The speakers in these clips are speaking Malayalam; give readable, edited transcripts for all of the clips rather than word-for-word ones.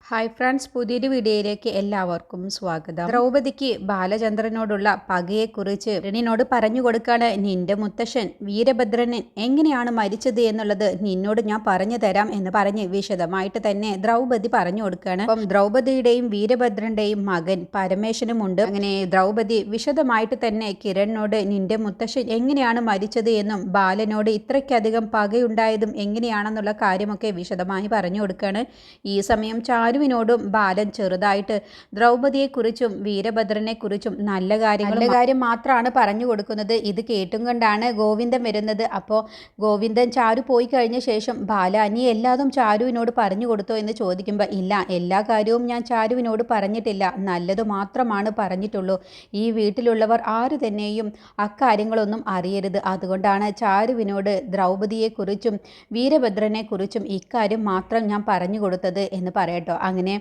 ഹായ് ഫ്രണ്ട്സ്, പുതിയൊരു വീഡിയോയിലേക്ക് എല്ലാവർക്കും സ്വാഗതം. ദ്രൗപദിക്ക് ബാലചന്ദ്രനോടുള്ള പകയെക്കുറിച്ച് ണിനോട് പറഞ്ഞു കൊടുക്കാണ്. നിന്റെ മുത്തശ്ശൻ വീരഭദ്രൻ എങ്ങനെയാണ് മരിച്ചത് എന്നുള്ളത് നിന്നോട് ഞാൻ പറഞ്ഞു തരാം എന്ന് പറഞ്ഞ് വിശദമായിട്ട് തന്നെ ദ്രൗപദി പറഞ്ഞു കൊടുക്കുകയാണ്. അപ്പം ദ്രൗപദിയുടെയും വീരഭദ്രന്റെയും മകൻ പരമേശ്വരനുമുണ്ട്. അങ്ങനെ ദ്രൗപദി വിശദമായിട്ട് തന്നെ കിരണിനോട് നിന്റെ മുത്തശ്ശൻ എങ്ങനെയാണ് മരിച്ചത് എന്നും ബാലനോട് ഇത്രയ്ക്കധികം പകയുണ്ടായതും എങ്ങനെയാണെന്നുള്ള കാര്യമൊക്കെ വിശദമായി പറഞ്ഞു കൊടുക്കുകയാണ്. ഈ സമയം ചാരുവിനോടും ബാലൻ ചെറുതായിട്ട് ദ്രൗപദിയെക്കുറിച്ചും വീരഭദ്രനെക്കുറിച്ചും നല്ല കാര്യം മാത്രമാണ് പറഞ്ഞു കൊടുക്കുന്നത്. ഇത് കേട്ടും കണ്ടാണ് ഗോവിന്ദൻ വരുന്നത്. അപ്പോൾ ഗോവിന്ദൻ ചാരു പോയി കഴിഞ്ഞ ശേഷം ബാല നീ എല്ലാതും ചാരുവിനോട് പറഞ്ഞു കൊടുത്തോ എന്ന് ചോദിക്കുമ്പോൾ ഇല്ല, എല്ലാ കാര്യവും ഞാൻ ചാരുവിനോട് പറഞ്ഞിട്ടില്ല, നല്ലത് മാത്രമാണ് പറഞ്ഞിട്ടുള്ളൂ. ഈ വീട്ടിലുള്ളവർ ആരു തന്നെയും അക്കാര്യങ്ങളൊന്നും അറിയരുത്. അതുകൊണ്ടാണ് ചാരുവിനോട് ദ്രൗപദിയെക്കുറിച്ചും വീരഭദ്രനെക്കുറിച്ചും ഇക്കാര്യം മാത്രം ഞാൻ പറഞ്ഞു കൊടുത്തത് എന്ന് പറയട്ടോ. അങ്ങനെ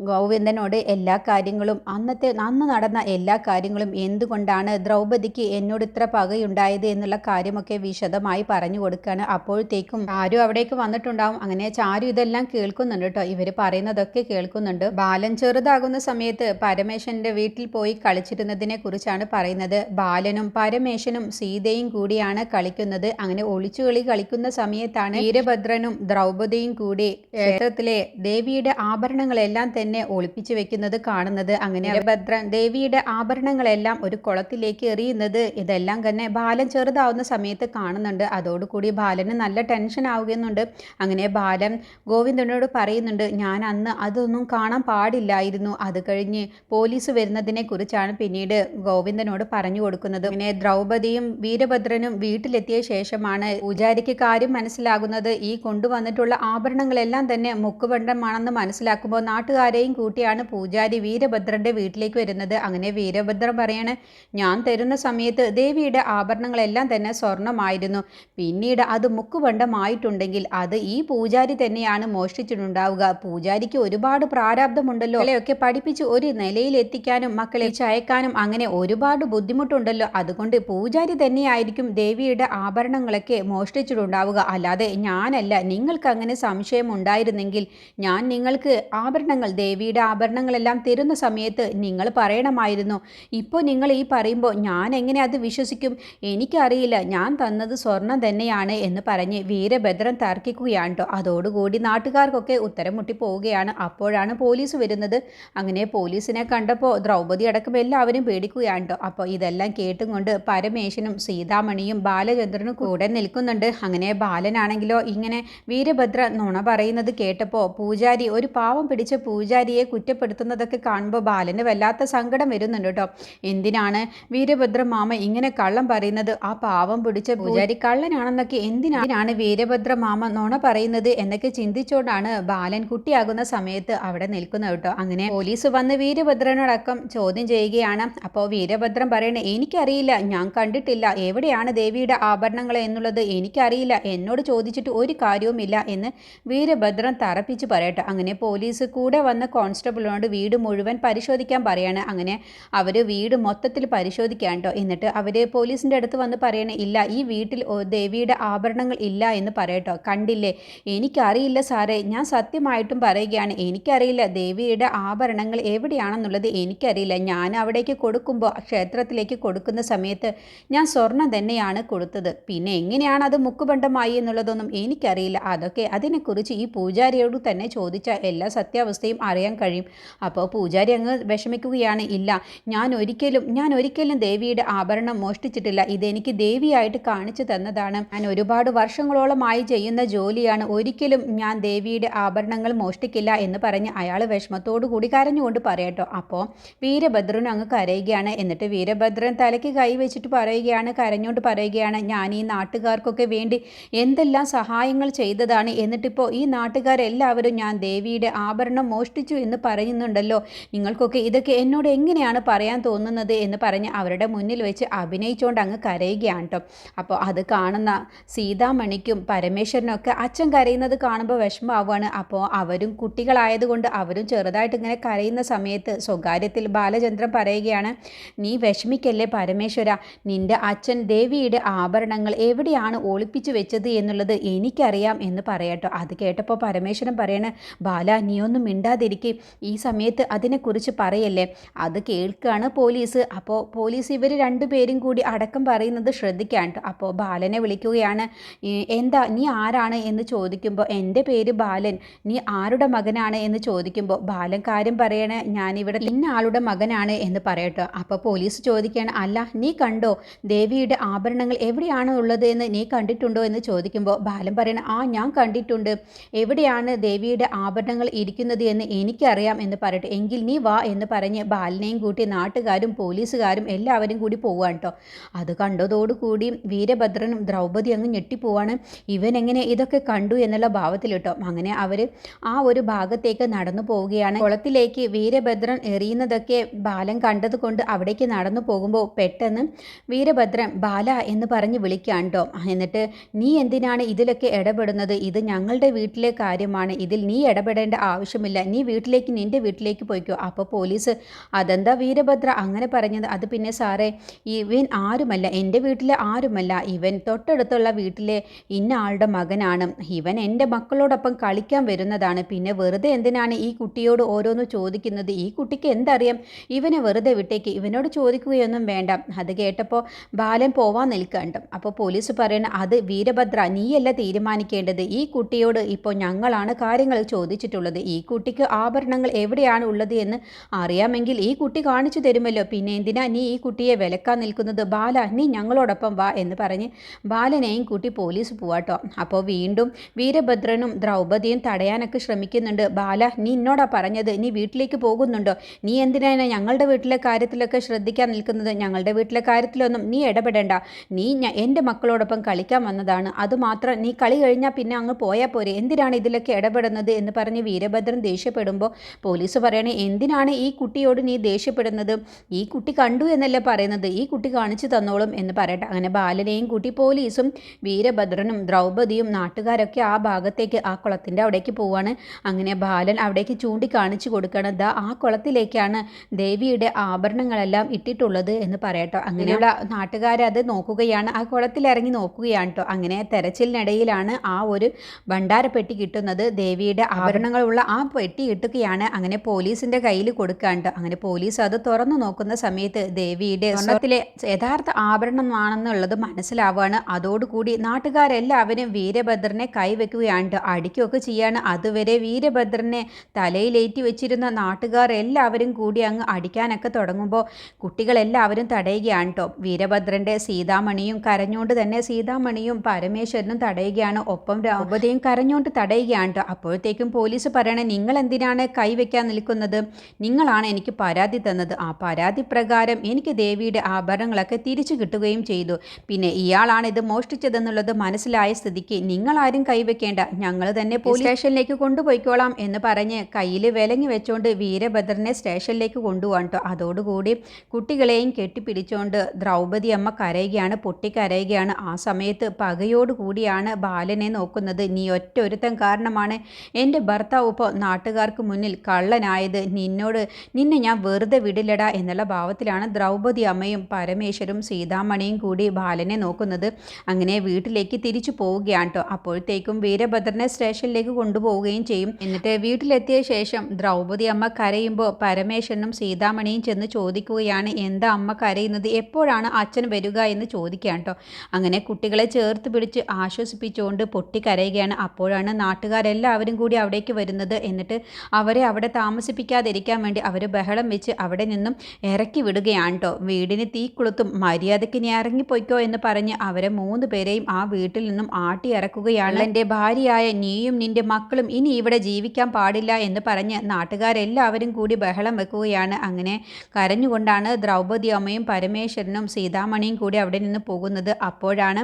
ഗോവിന്ദനോട് എല്ലാ കാര്യങ്ങളും അന്ന് നടന്ന എല്ലാ കാര്യങ്ങളും എന്തുകൊണ്ടാണ് ദ്രൗപദിക്ക് എന്നോട് ഇത്ര പകയുണ്ടായത് എന്നുള്ള കാര്യമൊക്കെ വിശദമായി പറഞ്ഞു കൊടുക്കുകയാണ്. അപ്പോഴത്തേക്കും ചാരു അവിടേക്ക് വന്നിട്ടുണ്ടാവും. അങ്ങനെ ചാരു ഇതെല്ലാം കേൾക്കുന്നുണ്ട് കേട്ടോ. ഇവർ പറയുന്നതൊക്കെ കേൾക്കുന്നുണ്ട്. ബാലൻ ചെറുതാകുന്ന സമയത്ത് പരമേശ്വരന്റെ വീട്ടിൽ പോയി കളിച്ചിരുന്നതിനെ കുറിച്ചാണ് പറയുന്നത്. ബാലനും പരമേശ്വരനും സീതയും കൂടിയാണ് കളിക്കുന്നത്. അങ്ങനെ ഒളിച്ചുകളി കളിക്കുന്ന സമയത്താണ് വീരഭദ്രനും ദ്രൗപദിയും കൂടി ക്ഷേത്രത്തിലെ ദേവിയുടെ ആഭരണങ്ങളെല്ലാം തന്നെ ഒളിപ്പിച്ചു വെക്കുന്നത് കാണുന്നത്. അങ്ങനെ വീരഭദ്രൻ ദേവിയുടെ ആഭരണങ്ങളെല്ലാം ഒരു കുളത്തിലേക്ക് എറിയുന്നത് ഇതെല്ലാം തന്നെ ബാലൻ ചെറുതാവുന്ന സമയത്ത് കാണുന്നുണ്ട്. അതോടുകൂടി ബാലന് നല്ല ടെൻഷൻ ആവുന്നുണ്ട്. അങ്ങനെ ബാലൻ ഗോവിന്ദനോട് പറയുന്നുണ്ട്, ഞാൻ അന്ന് അതൊന്നും കാണാൻ പാടില്ലായിരുന്നു. അത് കഴിഞ്ഞ് പോലീസ് വരുന്നതിനെ കുറിച്ചാണ് പിന്നീട് ഗോവിന്ദനോട് പറഞ്ഞു കൊടുക്കുന്നത്. പിന്നെ ദ്രൗപദിയും വീരഭദ്രനും വീട്ടിലെത്തിയ ശേഷമാണ് പൂജാരിക്ക് കാര്യം മനസ്സിലാകുന്നത്. ഈ കൊണ്ടുവന്നിട്ടുള്ള ആഭരണങ്ങളെല്ലാം തന്നെ മുക്കുബണ്ഡമാണെന്ന് മനസ്സിലാക്കുമ്പോൾ നാട്ടുകാരെയും കൂട്ടിയാണ് പൂജാരി വീരഭദ്രന്റെ വീട്ടിലേക്ക് വരുന്നത്. അങ്ങനെ വീരഭദ്രൻ പറയാണ്, ഞാൻ തരുന്ന സമയത്ത് ദേവിയുടെ ആഭരണങ്ങളെല്ലാം തന്നെ സ്വർണമായിരുന്നു. പിന്നീട് അത് മുക്കുബണ്ഡമായിട്ടുണ്ടെങ്കിൽ അത് ഈ പൂജാരി തന്നെയാണ് മോഷ്ടിച്ചിട്ടുണ്ടാവുക. പൂജാരിക്ക് ഒരുപാട് പ്രാരാബ്ധമുണ്ടല്ലോ, മക്കളെയൊക്കെ പഠിപ്പിച്ച് ഒരു നിലയിൽ എത്തിക്കാനും മക്കളെ ചയക്കാനും അങ്ങനെ ഒരുപാട് ബുദ്ധിമുട്ടുണ്ടല്ലോ. അതുകൊണ്ട് പൂജാരി തന്നെയായിരിക്കും ദേവിയുടെ ആഭരണങ്ങളൊക്കെ മോഷ്ടിച്ചിട്ടുണ്ടാവുക, അല്ലാതെ ഞാനല്ല. നിങ്ങൾക്ക് അങ്ങനെ സംശയം ഉണ്ടായിരുന്നെങ്കിൽ ഞാൻ നിങ്ങൾക്ക് ആഭരണങ്ങൾ ദേവിയുടെ ആഭരണങ്ങളെല്ലാം തരുന്ന സമയത്ത് നിങ്ങൾ പറയണമായിരുന്നു. ഇപ്പോൾ നിങ്ങൾ ഈ പറയുമ്പോൾ ഞാൻ എങ്ങനെ അത് വിശ്വസിക്കും? എനിക്കറിയില്ല, ഞാൻ തന്നത് സ്വർണം തന്നെയാണ് എന്ന് പറഞ്ഞ് വീരഭദ്രൻ തർക്കിക്കുകയാണ് കേട്ടോ. അതോടുകൂടി നാട്ടുകാർക്കൊക്കെ ഉത്തരം മുട്ടി പോവുകയാണ്. അപ്പോഴാണ് പോലീസ് വരുന്നത്. അങ്ങനെ പോലീസിനെ കണ്ടപ്പോൾ ദ്രൗപദി അടക്കം എല്ലാവരും പേടിക്കുകയാണ് കേട്ടോ. അപ്പോൾ ഇതെല്ലാം കേട്ടും കൊണ്ട് പരമേശ്വരനും സീതാമണിയും ബാലചന്ദ്രനും കൂടെ നിൽക്കുന്നുണ്ട്. അങ്ങനെ ബാലനാണെങ്കിലോ ഇങ്ങനെ വീരഭദ്ര നുണ പറയുന്നത് കേട്ടപ്പോൾ പൂജാരി ഒരു പാവം പിടിച്ച പൂജാരിയെ കുറ്റപ്പെടുത്തുന്നതൊക്കെ കാണുമ്പോൾ ബാലന് വല്ലാത്ത സങ്കടം വരുന്നുണ്ട് കേട്ടോ. എന്തിനാണ് വീരഭദ്ര മാമ ഇങ്ങനെ കള്ളം പറയുന്നത്? ആ പാവം പിടിച്ച പൂജാരി കള്ളനാണെന്നൊക്കെ എന്തിനാണ് വീരഭദ്ര മാമ നുണ പറയുന്നത് എന്നൊക്കെ ചിന്തിച്ചുകൊണ്ടാണ് ബാലൻ കുട്ടിയാകുന്ന സമയത്ത് അവിടെ നിൽക്കുന്നത് കേട്ടോ. അങ്ങനെ പോലീസ് വന്ന് വീരഭദ്രനോടക്കം ചോദ്യം ചെയ്യുകയാണ്. അപ്പോൾ വീരഭദ്രൻ പറയണേ, എനിക്കറിയില്ല, ഞാൻ കണ്ടിട്ടില്ല, എവിടെയാണ് ദേവിയുടെ ആഭരണങ്ങൾ എന്നുള്ളത് എനിക്കറിയില്ല, എന്നോട് ചോദിച്ചിട്ട് ഒരു കാര്യവുമില്ല എന്ന് വീരഭദ്രൻ തറപ്പിച്ച് പറയട്ടെ. അങ്ങനെ പോലീസ് കൂടെ വന്ന കോൺസ്റ്റബിളിനോട് വീട് മുഴുവൻ പരിശോധിക്കാൻ പറയാണ്. അങ്ങനെ അവർ വീട് മൊത്തത്തിൽ പരിശോധിക്കാൻ കേട്ടോ. എന്നിട്ട് അവർ പോലീസിൻ്റെ അടുത്ത് വന്ന് പറയണേ, ഇല്ല, ഈ വീട്ടിൽ ദേവിയുടെ ആഭരണങ്ങൾ ഇല്ല എന്ന് പറയട്ടോ. കണ്ടില്ലേ, എനിക്കറിയില്ല സാറേ, ഞാൻ സത്യമായിട്ടും പറയുകയാണ്, എനിക്കറിയില്ല, ദേവിയുടെ ആഭരണങ്ങൾ എവിടെയാണെന്നുള്ളത് എനിക്കറിയില്ല. ഞാൻ അവിടേക്ക് കൊടുക്കുമ്പോൾ ക്ഷേത്രത്തിലേക്ക് കൊടുക്കുന്ന സമയത്ത് ഞാൻ സ്വർണം തന്നെയാണ് കൊടുത്തത്. പിന്നെ എങ്ങനെയാണ് അത് മുക്കുബണ്ഡമായി എന്നുള്ളതൊന്നും എനിക്കറിയില്ല. അതൊക്കെ അതിനെക്കുറിച്ച് ഈ പൂജാരിയോട് തന്നെ ചോദിച്ചാൽ എല്ലാ സത്യാവസ്ഥയും അറിയാൻ കഴിയും. അപ്പോൾ പൂജാരി അങ്ങ് വിഷമിക്കുകയാണ്. ഇല്ല, ഞാൻ ഒരിക്കലും ദേവിയുടെ ആഭരണം മോഷ്ടിച്ചിട്ടില്ല. ഇതെനിക്ക് ദേവിയായിട്ട് കാണിച്ചു തന്നതാണ്. ഞാൻ ഒരുപാട് വർഷങ്ങളോളമായി ചെയ്യുന്ന ജോലിയാണ്. ഒരിക്കലും ഞാൻ ദേവിയുടെ ആഭരണങ്ങൾ മോഷ്ടിക്കില്ല എന്ന് പറഞ്ഞ് അയാൾ വിഷമത്തോടു കൂടി കരഞ്ഞുകൊണ്ട് പറയട്ടോ. അപ്പോൾ വീരഭദ്രനും അങ്ങ് കരയുകയാണ്. എന്നിട്ട് വീരഭദ്രൻ തലയ്ക്ക് കൈ വെച്ചിട്ട് പറയുകയാണ്, കരഞ്ഞുകൊണ്ട് പറയുകയാണ്, ഞാൻ ഈ നാട്ടുകാർക്കൊക്കെ വേണ്ടി എന്തെല്ലാം സഹായങ്ങൾ ചെയ്തതാണ്. എന്നിട്ടിപ്പോൾ ഈ നാട്ടുകാരെല്ലാവരും ഞാൻ ദേവിയുടെ ആഭരണം മോഷ്ടിച്ചു എന്ന് പറയുന്നുണ്ടല്ലോ. നിങ്ങൾക്കൊക്കെ ഇതൊക്കെ എന്നോട് എങ്ങനെയാണ് പറയാൻ തോന്നുന്നത് എന്ന് പറഞ്ഞ് അവരുടെ മുന്നിൽ വെച്ച് അഭിനയിച്ചുകൊണ്ട് അങ്ങ് കരയുകയാണ് കേട്ടോ. അപ്പോൾ അത് കാണുന്ന സീതാമണിക്കും പരമേശ്വരനൊക്കെ അച്ഛൻ കരയുന്നത് കാണുമ്പോൾ വിഷമമാവുകയാണ്. അപ്പോൾ അവരും കുട്ടികളായതുകൊണ്ട് അവരും ചെറുതായിട്ട് ഇങ്ങനെ കരയുന്ന സമയത്ത് സ്വകാര്യത്തിൽ ബാലചന്ദ്രൻ പറയുകയാണ്, നീ വിഷമിക്കല്ലേ പരമേശ്വര, നിന്റെ അച്ഛൻ ദേവിയുടെ ആഭരണങ്ങൾ എവിടെയാണ് ഒളിപ്പിച്ചു വെച്ചത് എന്നുള്ളത് എനിക്കറിയാം എന്ന് പറയട്ടോ. അത് കേട്ടപ്പോൾ പരമേശ്വരൻ പറയണ, ബാല നീ നീയൊന്നും മിണ്ടാതിരിക്കും, ഈ സമയത്ത് അതിനെക്കുറിച്ച് പറയല്ലേ. അത് കേൾക്കുകയാണ് പോലീസ്. അപ്പോൾ പോലീസ് ഇവർ രണ്ടുപേരും കൂടി അടക്കം പറയുന്നത് ശ്രദ്ധിക്കാൻ. അപ്പോൾ ബാലനെ വിളിക്കുകയാണ്. എന്താ, നീ ആരാണ് എന്ന് ചോദിക്കുമ്പോൾ എൻ്റെ പേര് ബാലൻ, നീ ആരുടെ മകനാണ് എന്ന് ചോദിക്കുമ്പോൾ ബാലൻ കാര്യം പറയണേ, ഞാനിവിടെ ഇന്ന ആളുടെ മകനാണ് എന്ന് പറയട്ടോ. അപ്പോൾ പോലീസ് ചോദിക്കുകയാണ്, അല്ല നീ കണ്ടോ ദേവിയുടെ ആഭരണങ്ങൾ എവിടെയാണ് ഉള്ളത് എന്ന് നീ കണ്ടിട്ടുണ്ടോ എന്ന് ചോദിക്കുമ്പോൾ ബാലൻ പറയണ, ഞാൻ കണ്ടിട്ടുണ്ട്, എവിടെയാണ് ദേവിയുടെ ആഭരണങ്ങൾ ഇരിക്കുന്നത് എന്ന് എനിക്കറിയാം എന്ന് പറയട്ടെ, എങ്കിൽ നീ വാ എന്ന് പറഞ്ഞ് ബാലനെയും കൂട്ടി നാട്ടുകാരും പോലീസുകാരും എല്ലാവരും കൂടി പോവുകയാണ് കേട്ടോ. അത് കണ്ടതോടുകൂടി വീരഭദ്രനും ദ്രൗപദി അങ്ങ് ഞെട്ടിപ്പോവാണ്. ഇവൻ എങ്ങനെ ഇതൊക്കെ കണ്ടു എന്നുള്ള ഭാവത്തിൽ കേട്ടോ. അങ്ങനെ അവർ ആ ഒരു ഭാഗത്തേക്ക് നടന്നു പോവുകയാണ്. കുളത്തിലേക്ക് വീരഭദ്രൻ എറിയുന്നതൊക്കെ ബാലൻ കണ്ടത് കൊണ്ട് അവിടേക്ക് നടന്നു പോകുമ്പോൾ പെട്ടെന്ന് വീരഭദ്രൻ ബാല എന്ന് പറഞ്ഞ് വിളിക്കുകയാണ് കേട്ടോ. എന്നിട്ട് നീ എന്തിനാണ് ഇതിലൊക്കെ ഇടപെടുന്നത്, ഇത് ഞങ്ങളുടെ വീട്ടിലെ കാര്യമാണ്, ഇതിൽ നീ ഇടപെടേണ്ട ആവശ്യമില്ല, നീ വീട്ടിലേക്ക് നിൻ്റെ വീട്ടിലേക്ക് പോയിക്കോ. അപ്പോൾ പോലീസ്, അതെന്താ വീരഭദ്ര അങ്ങനെ പറഞ്ഞത്, അത് പിന്നെ സാറേ ഇവൻ ആരുമല്ല, എൻ്റെ വീട്ടിലെ ആരുമല്ല, ഇവൻ തൊട്ടടുത്തുള്ള വീട്ടിലെ ഇന്ന ആളുടെ മകനാണ്, ഇവൻ എൻ്റെ മക്കളോടൊപ്പം കളിക്കാൻ വരുന്നതാണ്, പിന്നെ വെറുതെ എന്തിനാണ് ഈ കുട്ടിയോട് ഓരോന്ന് ചോദിക്കുന്നത്, ഈ കുട്ടിക്ക് എന്തറിയാം, ഇവനെ വെറുതെ വിട്ടേക്ക്, ഇവനോട് ചോദിക്കുകയൊന്നും വേണ്ട. അത് കേട്ടപ്പോൾ ബാലൻ പോവാൻ നിൽക്കണ്ട. അപ്പോൾ പോലീസ് പറയണ, അത് വീരഭദ്ര നീയല്ല തീരുമാനിക്കേണ്ടത്, ഈ കുട്ടിയോട് ഇപ്പോൾ ഞങ്ങളാണ് കാര്യങ്ങൾ ചോദിച്ചിട്ടുള്ളത്, ഈ കുട്ടിക്ക് ആഭരണങ്ങൾ എവിടെയാണ് ഉള്ളത് എന്ന് അറിയാമെങ്കിൽ ഈ കുട്ടി കാണിച്ചു തരുമല്ലോ, പിന്നെ എന്തിനാ നീ ഈ കുട്ടിയെ വിലക്കാൻ നിൽക്കുന്നത്, ബാല നീ ഞങ്ങളോടൊപ്പം വാ എന്ന് പറഞ്ഞ് ബാലനെയും കൂട്ടി പോലീസ് പോവാട്ടോ. അപ്പോൾ വീണ്ടും വീരഭദ്രനും ദ്രൗപദിയും തടയാനൊക്കെ ശ്രമിക്കുന്നുണ്ട്. ബാല നീ എന്നോടാ പറഞ്ഞത്, നീ വീട്ടിലേക്ക് പോകുന്നുണ്ടോ, നീ എന്തിനാണ് ഞങ്ങളുടെ വീട്ടിലെ കാര്യത്തിലൊക്കെ ശ്രദ്ധിക്കാൻ നിൽക്കുന്നത്, ഞങ്ങളുടെ വീട്ടിലെ കാര്യത്തിലൊന്നും നീ ഇടപെടേണ്ട, നീ എൻ്റെ മക്കളോടൊപ്പം കളിക്കാൻ വന്നതാണ്, അതുമാത്രം നീ കളി കഴിഞ്ഞാൽ പിന്നെ അങ്ങ് പോയാൽ പോരെ, എന്തിനാണ് ഇതിലൊക്കെ ഇടപെടുന്നത് എന്ന് പറഞ്ഞ് വീരഭദ്രൻ ദേഷ്യപ്പെടുമ്പോൾ പോലീസ് പറയണേ, എന്തിനാണ് ഈ കുട്ടിയോട് നീ ദേഷ്യപ്പെടുന്നത്, ഈ കുട്ടി കണ്ടു എന്നല്ലേ പറയുന്നത്, ഈ കുട്ടി കാണിച്ചു തന്നോളും എന്ന് പറയട്ടെ. അങ്ങനെ ബാലനെയും കൂട്ടി പോലീസും വീരഭദ്രനും ദ്രൗപദിയും നാട്ടുകാരൊക്കെ ആ ഭാഗത്തേക്ക് ആ കുളത്തിൻ്റെ അവിടേക്ക് പോവാണ്. അങ്ങനെ ബാലൻ അവിടേക്ക് ചൂണ്ടിക്കാണിച്ചു കൊടുക്കണം, ദാ ആ കുളത്തിലേക്കാണ് ദേവിയുടെ ആഭരണങ്ങളെല്ലാം ഇട്ടിട്ടുള്ളത് എന്ന് പറയട്ടോ. അങ്ങനെയുള്ള നാട്ടുകാരത് നോക്കുകയാണ്, ആ കുളത്തിലിറങ്ങി നോക്കുകയാണ് കേട്ടോ. അങ്ങനെ തെരച്ചിലിനിടയിലാണ് ആ ഒരു ഭണ്ഡാരപ്പെട്ടി കിട്ടുന്നത്, ദേവിയുടെ ആഭരണങ്ങളുള്ള ആ പെട്ടി കിട്ടുകയാണ്. അങ്ങനെ പോലീസിൻ്റെ കയ്യിൽ കൊടുക്കാണ്ട്. അങ്ങനെ പോലീസ് അത് തുറന്നു നോക്കുന്ന സമയത്ത് ദേവിയുടെ സ്വർണ്ണത്തിലെ യഥാർത്ഥ ആഭരണമാണെന്നുള്ളത് മനസ്സിലാവുകയാണ്. അതോടുകൂടി നാട്ടുകാരെല്ലാവരും വീരഭദ്രനെ കൈവെക്കുകയാണ്, അടിക്കുകയൊക്കെ ചെയ്യാണ്. അതുവരെ വീരഭദ്രനെ തലയിലേറ്റി വെച്ചിരുന്ന നാട്ടുകാർ എല്ലാവരും കൂടി അങ്ങ് അടിക്കാനൊക്കെ തുടങ്ങുമ്പോൾ കുട്ടികളെല്ലാവരും തടയുകയാണ് കേട്ടോ. വീരഭദ്രൻ്റെ സീതാമണിയും കരഞ്ഞുകൊണ്ട് തന്നെ സീതാമണിയും പരമേശ്വരനും തടയുകയാണ്, ഒപ്പം ദ്രൗപദിയും കരഞ്ഞുകൊണ്ട് തടയുകയാണ് കേട്ടോ. അപ്പോഴത്തേക്കും പോലീസ് പറയണേ, നിങ്ങൾ എന്തിനാണ് കൈവയ്ക്കാൻ നിൽക്കുന്നത്, നിങ്ങളാണ് എനിക്ക് പരാതി തന്നത്, ആ പരാതി പ്രകാരം എനിക്ക് ദേവിയുടെ ആഭരണങ്ങളൊക്കെ തിരിച്ചു കിട്ടുകയും ചെയ്തു, പിന്നെ ഇയാളാണ് ഇത് മോഷ്ടിച്ചതെന്നുള്ളത് മനസ്സിലായ സ്ഥിതിക്ക് നിങ്ങളാരും കൈവയ്ക്കേണ്ട, ഞങ്ങൾ തന്നെ പോലീസ് സ്റ്റേഷനിലേക്ക് കൊണ്ടുപോയിക്കോളാം എന്ന് പറഞ്ഞ് കയ്യിൽ വിലങ്ങി വെച്ചുകൊണ്ട് വീരഭദ്രനെ സ്റ്റേഷനിലേക്ക് കൊണ്ടുപോകാൻ കേട്ടോ. അതോടുകൂടി കുട്ടികളെയും കെട്ടിപ്പിടിച്ചുകൊണ്ട് ദ്രൗപദി അമ്മ കരയുകയാണ്, പൊട്ടിക്കരയുകയാണ്. ആ സമയത്ത് പകയോടുകൂടിയാണ് ബാലനെ നോക്കുന്നത്, നീ ഒറ്റ ഒരുത്തൻ കാരണമാണ് എൻ്റെ ഭർത്താവ് ഇപ്പോൾ നാട്ടുകാർക്ക് മുന്നിൽ കള്ളനായത്, നിന്നെ ഞാൻ വെറുതെ വിടില്ലടാ എന്നുള്ള ഭാവത്തിലാണ് ദ്രൗപദി അമ്മയും പരമേശ്വരും സീതാമണിയും കൂടി ബാലനെ നോക്കുന്നത്. അങ്ങനെ വീട്ടിലേക്ക് തിരിച്ചു പോവുകയാണ് കേട്ടോ. അപ്പോഴത്തേക്കും വീരഭദ്രനെ സ്റ്റേഷനിലേക്ക് കൊണ്ടുപോവുകയും ചെയ്യും. എന്നിട്ട് വീട്ടിലെത്തിയ ശേഷം ദ്രൗപദി അമ്മ കരയുമ്പോൾ പരമേശ്വരനും സീതാമണിയും ചെന്ന് ചോദിക്കുകയാണ്, എന്താ അമ്മ കരയുന്നത്, എപ്പോഴാണ് അച്ഛൻ വരിക എന്ന് ചോദിക്കുകയാണ് കേട്ടോ. അങ്ങനെ കുട്ടികളെ ചേർത്ത് പിടിച്ച് ആശ്വസിപ്പിച്ചുകൊണ്ട് പൊട്ടിക്കരയുകയാണ്. അപ്പോഴാണ് നാട്ടുകാരെല്ലാവരും കൂടി അവിടേക്ക് വരുന്നത്. എന്നിട്ട് അവരെ അവിടെ താമസിപ്പിക്കാതിരിക്കാൻ വേണ്ടി അവർ ബഹളം വെച്ച് അവിടെ നിന്നും ഇറക്കി വിടുകയാണ് കേട്ടോ. വീടിന് തീ കൊളുത്തും, മര്യാദയ്ക്ക് നീ ഇറങ്ങിപ്പോയിക്കോ എന്ന് പറഞ്ഞ് അവരെ 3 പേരെയും ആ വീട്ടിൽ നിന്നും ആട്ടി ഇറക്കുകയാണ്. എൻ്റെ ഭാര്യയായ നീയും നിൻ്റെ മക്കളും ഇനി ഇവിടെ ജീവിക്കാൻ പാടില്ല എന്ന് പറഞ്ഞ് നാട്ടുകാരെല്ലാവരും കൂടി ബഹളം വെക്കുകയാണ്. അങ്ങനെ കരഞ്ഞുകൊണ്ടാണ് ദ്രൗപദി അമ്മയും പരമേശ്വരനും സീതാമണിയും കൂടി അവിടെ നിന്ന് പോകുന്നത്. അപ്പോഴാണ്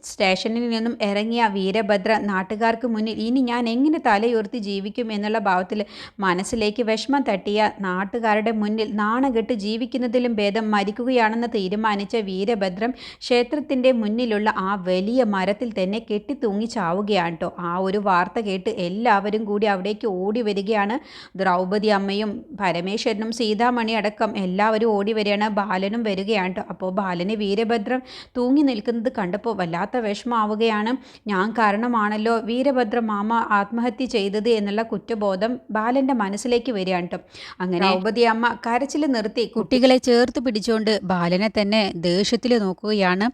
സ്റ്റേഷനിൽ നിന്നും ഇറങ്ങിയ വീരഭദ്ര നാട്ടുകാർക്ക് മുന്നിൽ ഇനി ഞാൻ എങ്ങനെ തലയുയർത്തി ജീവിക്കും എന്നുള്ള ഭാവത്തിൽ മനസ്സിലേക്ക് വിഷമം തട്ടിയ നാട്ടുകാരുടെ മുന്നിൽ നാണകെട്ട് ജീവിക്കുന്നതിലും ഭേദം മരിക്കുകയാണെന്ന് തീരുമാനിച്ച വീരഭദ്രം ക്ഷേത്രത്തിൻ്റെ മുന്നിലുള്ള ആ വലിയ മരത്തിൽ തന്നെ കെട്ടിത്തൂങ്ങി ചാവുകയാണ് കേട്ടോ. ആ ഒരു വാർത്ത കേട്ട് എല്ലാവരും കൂടി അവിടേക്ക് ഓടി വരികയാണ്. ദ്രൗപദി അമ്മയും പരമേശ്വരനും സീതാമണി അടക്കം എല്ലാവരും ഓടി വരികയാണ്. ബാലനും വരികയാണ് കേട്ടോ. അപ്പോൾ ബാലന് വീരഭദ്രം തൂങ്ങി നിൽക്കുന്നത് കണ്ടപ്പോൾ വല്ലാത്ത വിഷമാവുകയാണ്. ഞാൻ കാരണമാണല്ലോ വീരഭദ്ര മാമ ആത്മഹത്യ ചെയ്തത് എന്നുള്ള കുറ്റബോധം ബാലൻ്റെ മനസ്സിലേക്ക് വരികയാണ് കേട്ടോ. അങ്ങനെ ദ്രൗപദി അമ്മ കരച്ചിൽ നിർത്തി കുട്ടികളെ ചേർത്ത് പിടിച്ചുകൊണ്ട് ബാലനെ തന്നെ ദേഷ്യത്തിൽ നോക്കുകയാണ്.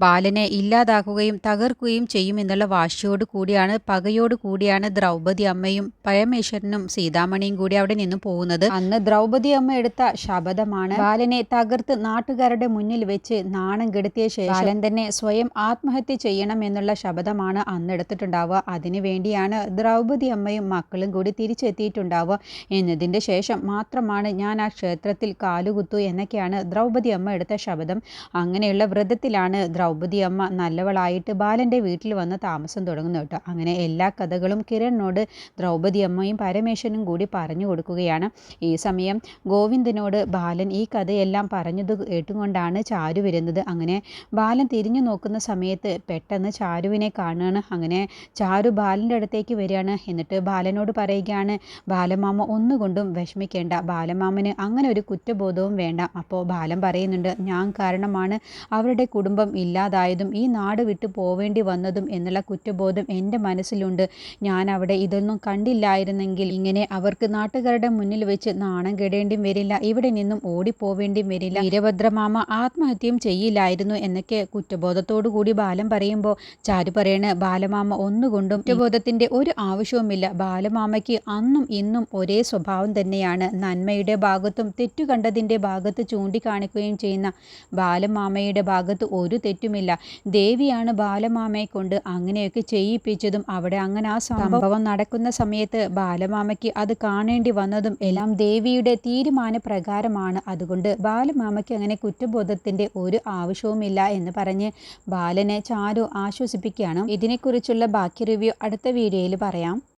ബാലനെ ഇല്ലാതാക്കുകയും തകർക്കുകയും ചെയ്യുമെന്നുള്ള വാശിയോട് കൂടിയാണ്, പകയോട് കൂടിയാണ് ദ്രൗപദി അമ്മയും പരമേശ്വരനും സീതാമണിയും കൂടി അവിടെ നിന്ന് പോകുന്നത്. അന്ന് ദ്രൗപദി അമ്മ എടുത്ത ശപഥമാണ് ബാലനെ തകർത്ത് നാട്ടുകാരുടെ മുന്നിൽ വെച്ച് നാണം കെടുത്തിയ ശേഷം ബാലൻ തന്നെ സ്വയം ആത്മഹത്യ ചെയ്യണം എന്നുള്ള ശപഥമാണ് അന്ന് എടുത്തിട്ടുണ്ടാവുക. അതിനു വേണ്ടിയാണ് ദ്രൗപദി അമ്മയും മക്കളും കൂടി തിരിച്ചെത്തിയിട്ടുണ്ടാവുക. എന്നതിൻ്റെ ശേഷം മാത്രമാണ് ഞാൻ ആ ക്ഷേത്രത്തിൽ കാലുകുത്തു എന്നൊക്കെയാണ് ദ്രൗപദി അമ്മ എടുത്ത ശപഥം. അങ്ങനെയുള്ള വ്രതത്തിലാണ് ദ്രൗപദി അമ്മ നല്ലവളായിട്ട് ബാലൻ്റെ വീട്ടിൽ വന്ന് താമസം തുടങ്ങുന്നു കേട്ടോ. അങ്ങനെ എല്ലാ കഥകളും കിരണിനോട് ദ്രൗപദി അമ്മയും പരമേശ്വരനും കൂടി പറഞ്ഞു കൊടുക്കുകയാണ്. ഈ സമയം ഗോവിന്ദനോട് ബാലൻ ഈ കഥയെല്ലാം പറഞ്ഞത് കേട്ടുകൊണ്ടാണ് ചാരു വരുന്നത്. അങ്ങനെ ബാലൻ തിരിഞ്ഞു നോക്കുന്ന സമയത്ത് പെട്ടെന്ന് ചാരുവിനെ കാണുകയാണ്. അങ്ങനെ ചാരു ബാലൻ്റെ അടുത്തേക്ക് വരികയാണ്. എന്നിട്ട് ബാലനോട് പറയുകയാണ്, ബാലമാമ ഒന്നുകൊണ്ടും വിഷമിക്കേണ്ട, ബാലമാമന് അങ്ങനെ ഒരു കുറ്റബോധവും വേണ്ട. അപ്പോൾ ബാലൻ പറയുന്നുണ്ട്, ഞാൻ കാരണമാണ് അവരുടെ കുടുംബം ഇല്ലാതായതും ഈ നാട് വിട്ടു പോവേണ്ടി വന്നതും എന്നുള്ള കുറ്റബോധം എൻ്റെ മനസ്സിലുണ്ട്. ഞാൻ അവിടെ ഇതൊന്നും കണ്ടില്ലായിരുന്നെങ്കിൽ ഇങ്ങനെ അവർക്ക് നാട്ടുകാരുടെ മുന്നിൽ വെച്ച് നാണം കെടേണ്ടിയും വരില്ല, ഇവിടെ നിന്നും ഓടിപ്പോവേണ്ടിയും വരില്ല, വീരഭദ്രമാമ ആത്മഹത്യയും ചെയ്യില്ലായിരുന്നു എന്നൊക്കെ കുറ്റബോധത്തോടു കൂടി ബാലൻ പറയുമ്പോൾ ചാരു പറയണ, ബാലമാമ ഒന്നുകൊണ്ടും കുറ്റബോധത്തിൻ്റെ ഒരു ആവശ്യവുമില്ല. ബാലമാമയ്ക്ക് അന്നും ഇന്നും ഒരേ സ്വഭാവം തന്നെയാണ്. നന്മയുടെ ഭാഗത്തും തെറ്റു കണ്ടതിൻ്റെ ഭാഗത്ത് ചൂണ്ടിക്കാണിക്കുകയും ചെയ്യുന്ന ബാലമാമയുടെ ഭാഗത്ത് ഒരു തെറ്റുമില്ല. ദേവിയാണ് ബാലമാമയെ കൊണ്ട് അങ്ങനെയൊക്കെ ചെയ്യിപ്പിച്ചതും അവിടെ അങ്ങനെ ആ സംഭവം നടക്കുന്ന സമയത്ത് ബാലമാമയ്ക്ക് അത് കാണേണ്ടി വന്നതും എല്ലാം ദേവിയുടെ തീരുമാനപ്രകാരമാണ്. അതുകൊണ്ട് ബാലമാമയ്ക്ക് അങ്ങനെ കുറ്റബോധത്തിൻ്റെ ഒരു ആവശ്യവുമില്ല എന്ന് പറഞ്ഞ് ബാലനെ ചാരു ആശ്വസിപ്പിക്കുകയാണ്. ഇതിനെക്കുറിച്ചുള്ള ബാക്കി റിവ്യൂ അടുത്ത വീഡിയോയിൽ പറയാം.